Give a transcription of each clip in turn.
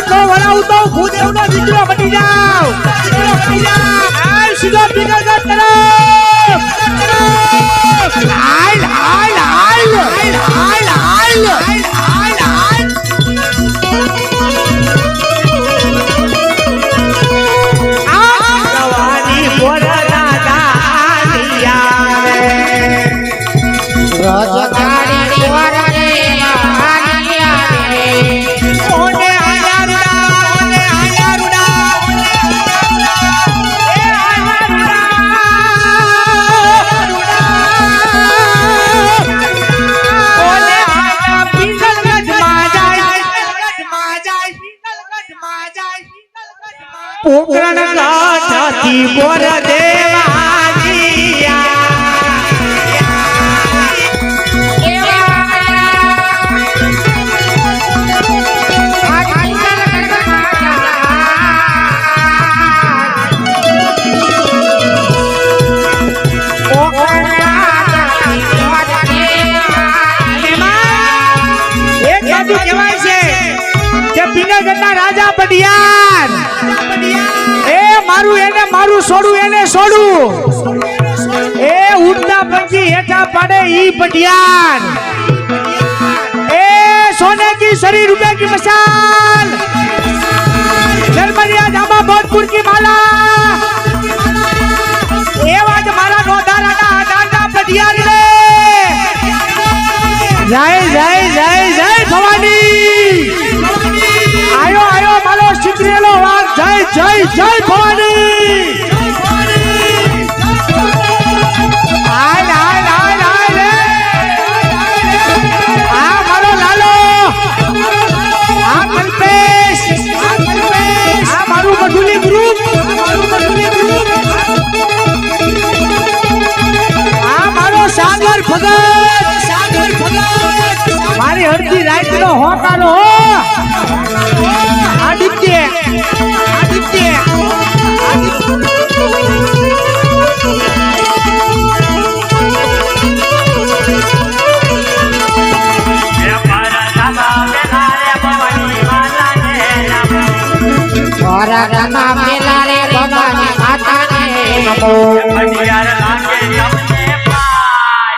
નો વળાવું તો ભૂદેવનો દીકરો બની જાવ આય સીધો પીગળગઢ તરફ હાલ હાલ હાલ હાલ હાલ હાલ જવાની બોરના દાનિયા રજગાડી વરને માનિયા રે ઓને આયારુડા એ આયારુડા ઓને આયા પીગળગઢમાં જાય પોકરણ ગાઠાથી બોર દેવાજીયા રાજા પડિયાર એ મારું એને મારું છોડું એને છોડું એ ઉડતા પંછી હેઠા પાડે ઈ પડિયાર એ સોને की शरीर रुपए की मशाल जलमरिया जामा भोजपुर की माला एवा ज मारा नोधाराना दादा पडियार रे जय जय जय जय भवानी आयो आयो मालो सिकरेलो वार जय जय जय भवानी हाय हाय हाय हाय रे आ मालो लालो आ कल्पेश आ मारू मधुली ग्रुप आ मारो सागर भगत मारी हरदी रात नो होतालो आदित्य और गंगा मेला रे भवानी माता ने नमो पटियार लागे सबने पार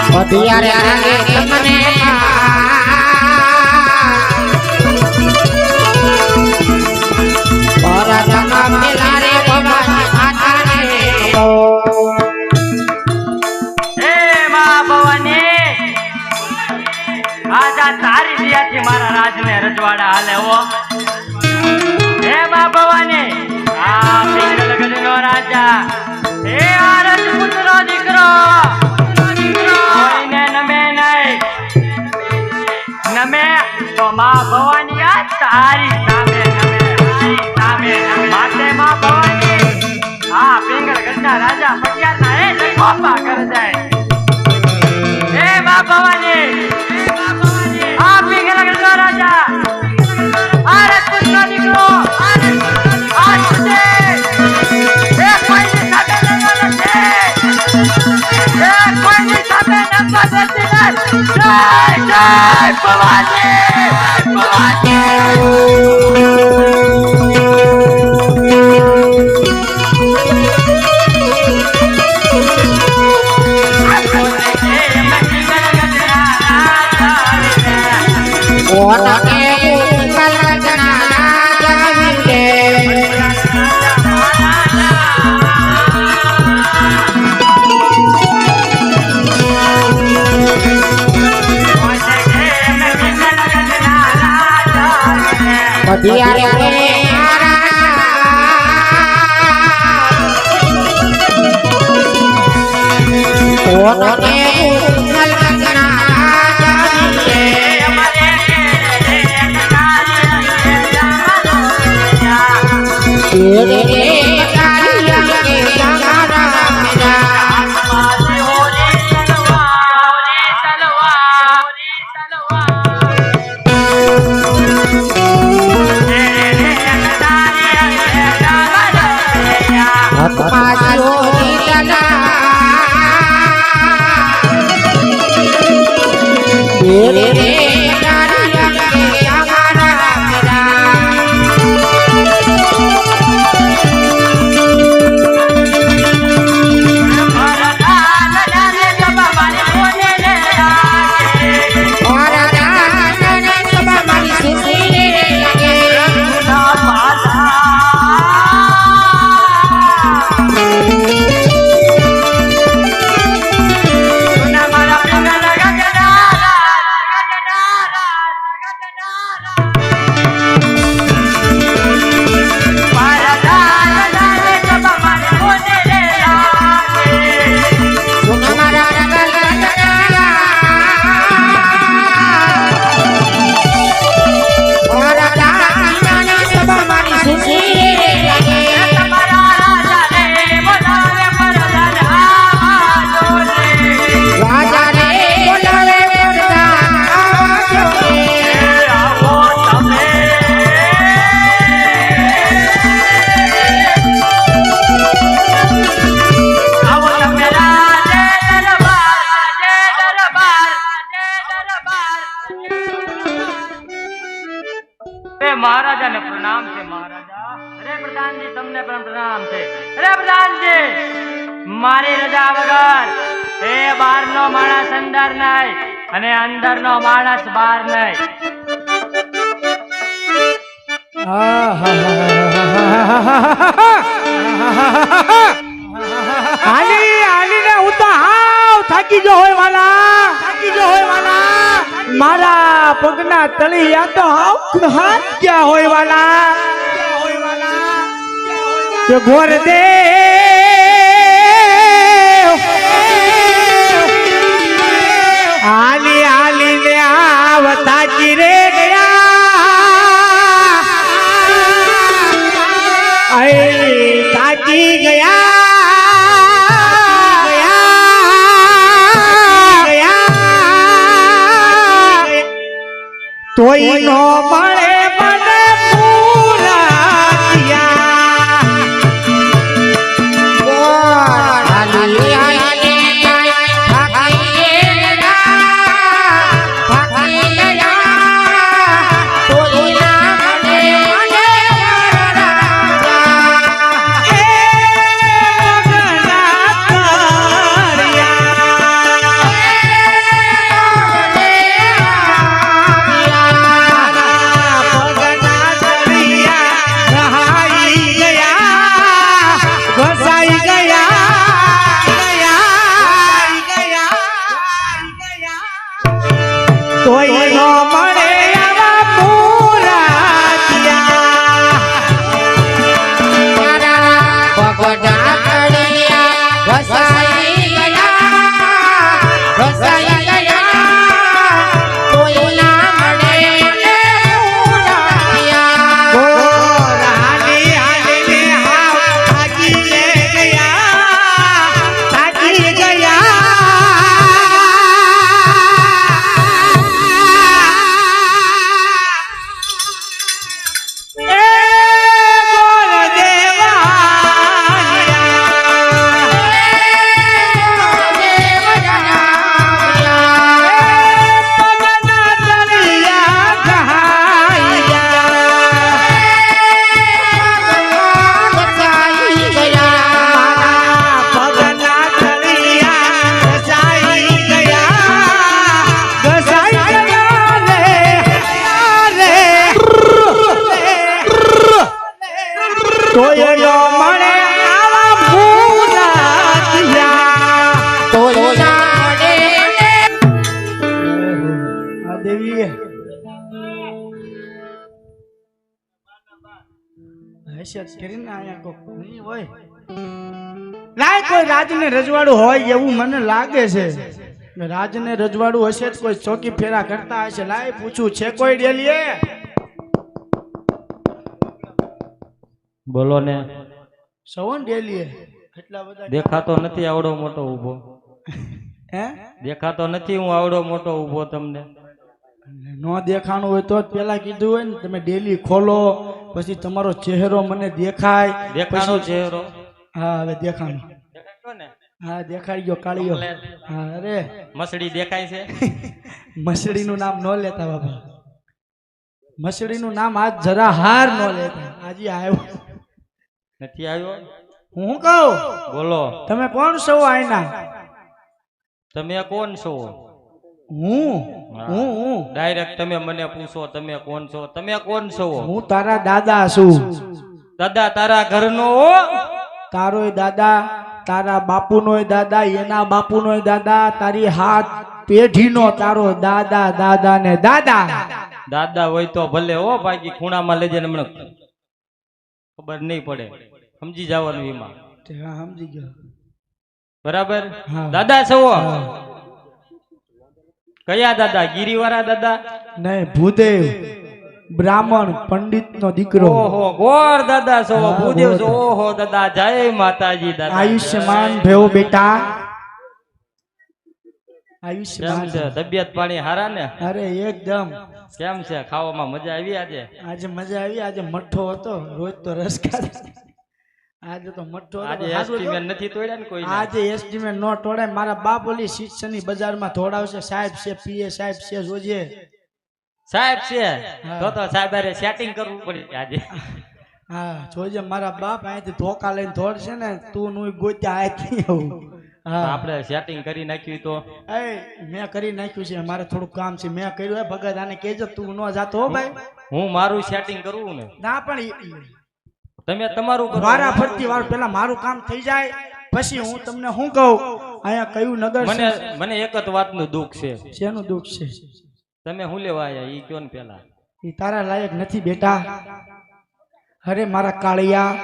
पटियार लागे सबने और गंगा मेला रे भवानी माता ने हे मां भवानी आजा तारी दिया थी मारा राज ने रजवाड़ा हाले वो हे मां भवानी आ पिंगलगढ़ नो राजा हे आ राजपूत नो दीकरो कोઈને નમે નહીં નમે તો માं ભવાની આ તારી સામે નમે માતે માं ભવાની આ પિંગલગઢના રાજા પટિયારના એ લખોપા કર જાય हे मां भवानी आ પિંગલગઢનો રાજા આ રાજપૂતનો દીકરો આ છે એ કોઈની સાથે લડવાનો છે એ કોઈની સાથે નફા કરતી નથી જય જય ભવાની और के कलगना जाविले पटियार रे और के कलगना जाविले तेरे कालिया के सहारा मेरा રે રે તારી અંગે અમારા મેરા મારા દાદાને જબા મારી કોને રે લાગે મારા દાદાને સભા મારી સુસી રે લાગે ના પાસા સુના મારા પ્રેમ લગા મારા દાદાને જબા મારી કોને રે લાગે સુના મારા મારા દાદાને સભા મારી સુસી રે લાગે તમારા રાજાને બોલાવે પરદાન આવાજો રે રાજા રે બોલાવે પ્રધાન આવાજો રે આવો તમે આવો તમે રાજે દરબાર એ મહારાજાને પ્રણામ છે મહારાજા અરે પ્રધાનજી તમને પણ પ્રણામ છે અરે પ્રધાનજી મારી રજા વગર એ બહારનો માણસ અંદર નહીં અને અંદરનો માણસ બહાર નહીં હાલી હાલીને હું તો હાવ થાકી ગયો હોય વાલા મારા પગના તળિયા તો હાવ હાથ ગયા હોય વાલા કે ઘોર દે હાલી હાલીને આવ થાકી રે ગયા થાકી ગયા તોય નો મળે મને પૂરા દિયા હાલી હાલી થાકી ગયા તોય ના મને એ મગના પગના તળિયા રહાઈ ગયા ઘસાઈ ગયા તોય નો મળે આવા પૂરા દિયા પગના તળિયા વસાઈ ગયા તોય ના મળે હાલી હાલીને હાવ થાકી ગયા એ બોલ પગના તળિયા ઘહાઈ પગના તળિયા ઘસાઈ ગયા રે તોય નો મળે આવા પૂરા દિયા આ દેવી હૈસિયત કરીને આયા કોક નહીં હોય લાય કોઈ રાજને રજવાડું હોય એવું મને લાગે છે રાજને રજવાડું હશે તો કોઈ ચોકી ફેરા કરતા હશે લાય પૂછું છે કોઈ ડેલીએ બોલો ને સવન ડેલીએ કેટલા બધા દેખાતો નથી આવડો મોટો ઊભો હે દેખાતો નથી હું આવડો મોટો ઊભો તમને નો દેખાણું હોય તો જ પેલા કીધું હોય ને તમે ડેલી ખોલો પછી તમારો ચહેરો મને દેખાય દેખાણો ચહેરો હા હવે દેખાણું દેખાતો ને હા દેખાઈ ગયો કાળિયો. કમ્પ્લેટ. હા અરે મસડી દેખાય છે? મસડીનું નામ ન લેતા બાબા. મસડીનું નામ આજ જરા હાર ન લેતા. આજે આવ્યો. નથી આવ્યો? હું કહું બોલો. તમે કોણ છો આયના? તમે કોણ છો? હું ડાયરેક્ટ તમે મને પૂછો તમે કોણ છો? તમે કોણ છો? હું તારા દાદા છું. દાદા તારા ઘરનો હો? તારોય દાદા, તારા બાપુનોય દાદા, એના બાપુનોય દાદા, તારી હાથ પેઢીનો તારો દાદા દાદા ને દાદા. દાદા હોય તો ભલે હો, બાકી ખૂણામાં લઈ જઈને મને ખબર નહીં પડે. સમજી જવાનું એમાં. હા સમજી ગયો. બરાબર? હા. દાદા છો? હા. કયા દાદા? ગિરિવાળા દાદા? નહીં ભૂદેવ બ્રાહ્મણ પંડિત નો દીકરો. ઓહો ગોર દાદા છો? હા, ભૂદેવ છો? ગોર. ઓહો દાદા, જય માતાજી દાદા. આયુષ્યમાન ભેવ બેટા. કેમ આયુષ્યમાન. છે? તબિયત પાણી હારા ને? અરે એકદમ. કેમ છે? ખાવામાં મજા આવી આજે? આજે મજા આવી. આજે મઠ્ઠો હતો. રોજ તો રસ ખાધો. આજે તો મઠ્ઠો હતો. આજે સારું એસ્ટીમેટ હતું. નથી તોડ્યા ને કોઈ? આજે એસ્ટીમેટ નો તોડાય. મારા બાપ ઓલી શિક્ષણની બજારમાં થોડાવશે. સાહેબ છે, પીએ સાહેબ છે, જોજે. સાહેબ છે? હા. તો સાહેબ સેટિંગ કરવું પડે આજે. હા જોજે મારા બાપ અહીંથી ધોકા લઈને દોડશે ને, તું નું ગોત્યા આથી આવું. હા આપણે સેટિંગ કરી નાખ્યું તો એ મેં કરી નાખ્યું છે. મારે થોડું કામ છે, મેં કર્યું. હે ભગત આને કહેજો તું ન જાતો હો ભાઈ. હું મારું સેટિંગ કરવું ને, ના પણ તમે તમારું કરો. વારા ફરતી વાર પેલા મારું કામ થઈ જાય પછી હું તમને શું કહું. અહીંયા કયું નગર છે? મને એક જ વાતનું દુઃખ છે. શેનું દુઃખ છે? તમે હું લેવા આયા ઈ કયો ને પેલા. એ તારા લાયક નથી બેટા. અરે મારા કાળિયા,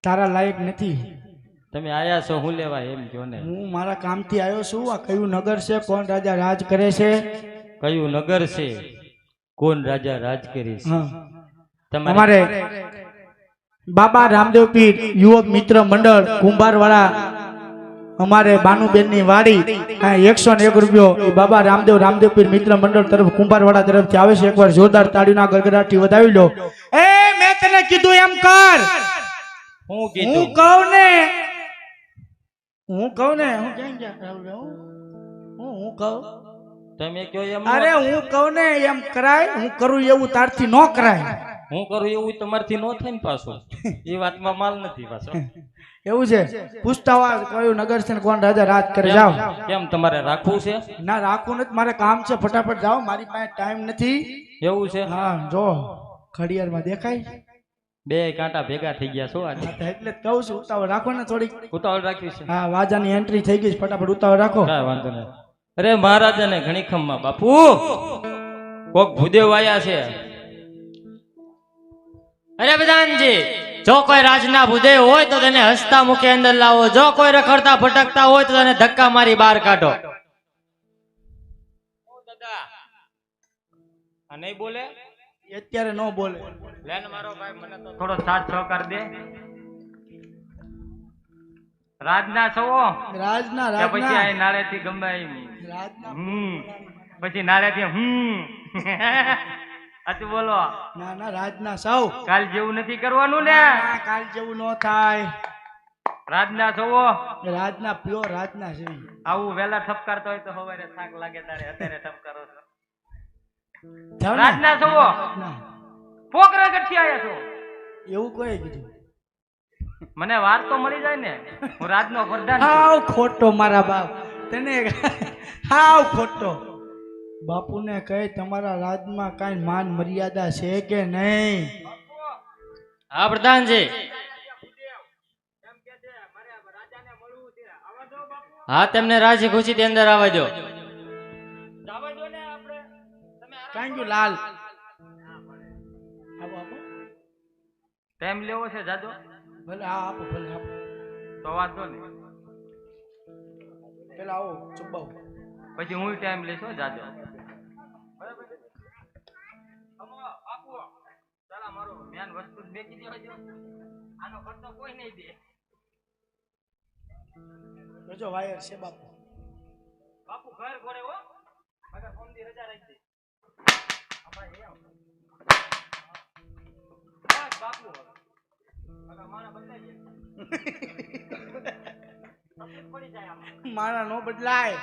તારા લાયક નથી. તમે આયા છો હું લેવા એમ કયો ને. હું મારા કામથી આવ્યો છું. આ કયું નગર છે? કોણ રાજા રાજ કરે છે? કયું નગર છે? કોણ રાજા રાજ કરી છે? હા તમારે અમારે બાબા રામદેવ પીર યુવક મિત્ર મંડળ કુંભારવાળા, અમારે બાનુબેન ની વાડી 101 રૂપિયો એ બાબા રામદેવ પીર મિત્ર મંડળ તરફ કુંભારવાળા તરફથી આવે છે. એકવાર જોરદાર તાળીના ગડગડાટથી વધાવી લો. એ મેં તને કીધું એમ કર. હું હું કીધું? કહું ને હું ક્યાં ગયા? હું કહું. તમે કયો એમ. અરે હું કહું ને એમ કરાય. હું કરું એવું તારથી ન કરાય. હું કરું એવું તમારથી નો થાય ને પાછું. એ વાતમાં માલ નથી પાછો. એવું છે? પૂછતા હોય કયું નગર છે ને કોણ રાજા રાજ કરે? જાઓ. કેમ તમારે રાખવું છે? ના રાખવું નથી, મારે કામ છે. ફટાફટ જાઓ, મારી પાસે ટાઈમ નથી. એવું છે? હા જો ઘડિયાળમાં દેખાય. બે કાંટા ભેગા થઈ ગયા છો આજે. હા, તો એટલે જ કહું છું ઉતાવળ રાખો ને થોડીક. ઉતાવળ રાખી છે? હા વાજાની એન્ટ્રી થઈ ગઈ છે, ફટાફટ ઉતાવળ રાખો. કાંઈ વાંધો નહીં. અરે મહારાજાને ઘણી ખમમાં બાપુ, કોક ભૂદેવ આયા છે. અરે પ્રધાનજી, જો કોઈ રાજના ભૂદેવ હોય તો તેને હસતા મુખે અંદર લાવો. જો કોઈ રખડતા ભટકતા હોય તો તેને ધક્કા મારી બહાર કાઢો. આ નહીં બોલે? એ અત્યારે ન બોલે. લેન મારો ભાઈ, મને તો થોડો સાથ સહકાર દે. રાજના છો રાજના કે પછી રાજના આ નાળેથી ગમે એમ? રાજના પછી નાળેથી અચું બોલો. ના ના રાજના સૌ. કાલ જેવું નથી કરવાનું ને. ના, કાલ જેવું ન થાય. રાજના છો? રાજના પ્યોર રાજના છે. આવું વેલા ઠપકારતો હોય તો સવારે થાક લાગે તારે અત્યારે ઠપકારો છો. જાઓ ને. રાજના છો? ના, પોકરા ગઠી આયા છો? એવું કોઈ કીધું? મને વાર તો મળી જાય ને. હું રાજનો પ્રધાન છું. હાવ ખોટો મારા બાપ. તને હાવ ખોટો. બાપુને કહે તમારા રાજમાં કાંઈ માન મર્યાદા છે કે નહીં? હા પ્રધાનજી. હા તેમને રાજી ખુશી થી અંદર આવવા દો. થેન્ક યુ લાલ. આપો આપો. ટાઈમ લેવો છે જાજો ભલે હા આપો, ભલે આપો. તો વાંધો ને. પેલા આવો ચુબાવ. પછી હું ટાઈમ લઈશ જાજો. મેન વસ્તુ જ બેચી દેવા દો. આનો ખર્ચો કોઈ નહીં દે. જો વાયર છે બાપુ. બાપુ ઘર ઘોડે હો. અગર ફોનની રજા રાખી દે. બસ બાપુ. અગર મારા બદલાઈ જાય. મારા નો બદલાય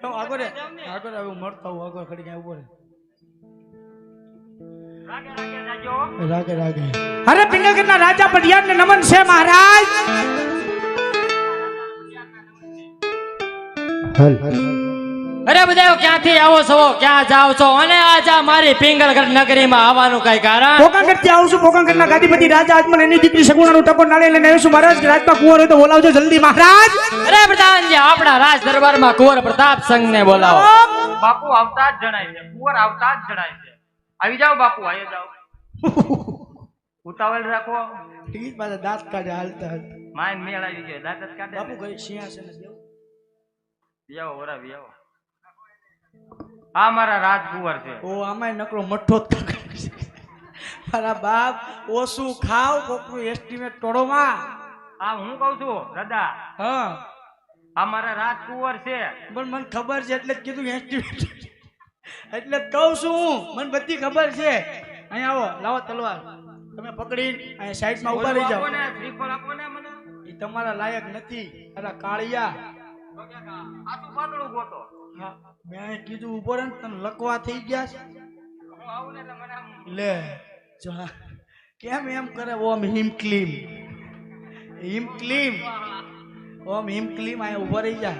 તો આગળ આગળ હવે મળતો હું આગળ ખડી ગયા ઉપર રાગે રાગે અરે પિંગલગઢના રાજા પડિયારને નમન છે મહારાજ અરે બધા ક્યાંથી આવો છો ક્યાં જાઓ છો અને આજા મારી પિંગલગઢ નગરીમાં આવવાનું કઈ કારણ પોકાંગઢ થી આવું છું પોકાંગઢના ગાદીપતિ રાજા આજમન એની દીકરી સગુણાનું ટકોર નાળે લઈને આવ્યો છું મહારાજ રાજમાં કુંવર હોય તો બોલાવજો જલ્દી મહારાજ અરે પ્રધાનજી આપણા રાજ દરબારમાં કુંવર પ્રતાપ સંઘ ને બોલાવો બાપુ આવતા જ જણાય છે કુંવર આવતા જ જણાય છે આવી જાઓ બાપુ આવી જાઓ ઉતાવળ રાખો ઠીક પાછા દાંત કાઢે હાલતા હાલતા માઈન મેળ આવી ગયો દાંત જ કાઢે બાપુ કઈ સિંહાસન જ દેવું આવો વરાવી આવો આ મારા રાજ કુંવર છે ઓ આમાંય નકરો મઠ્ઠો જ કાઢે છે. મારા બાપ ઓછું ખાવ કોકનું એસ્ટિમેટ તોડોમાં આ હું કઉ છું દાદા હા આ મારા રાજ કુંવર છે પણ મને ખબર છે એટલે જ કીધું એસ્ટિમેટ એટલે જ કહું છું હું મને બધી ખબર છે અહીંયા આવો લાવો તલવાર તમે પકડીને અહીંયા સાઈડમાં ઉભા રહી જાઓ શ્રીફળ આપો ને મને એ તમારા લાયક નથી અરે કાળિયા આ તું પાતળું ગોતો હા મેં કીધું ઉભો રહે ને તને લકવા થઈ ગયા છે હું આવું ને એટલે મને આમ લે જો આ કેમ એમ કરે ઓમ હિમ ક્લીમ ઓમ હિમ ક્લીમ અહીંયા ઉભો રહી જા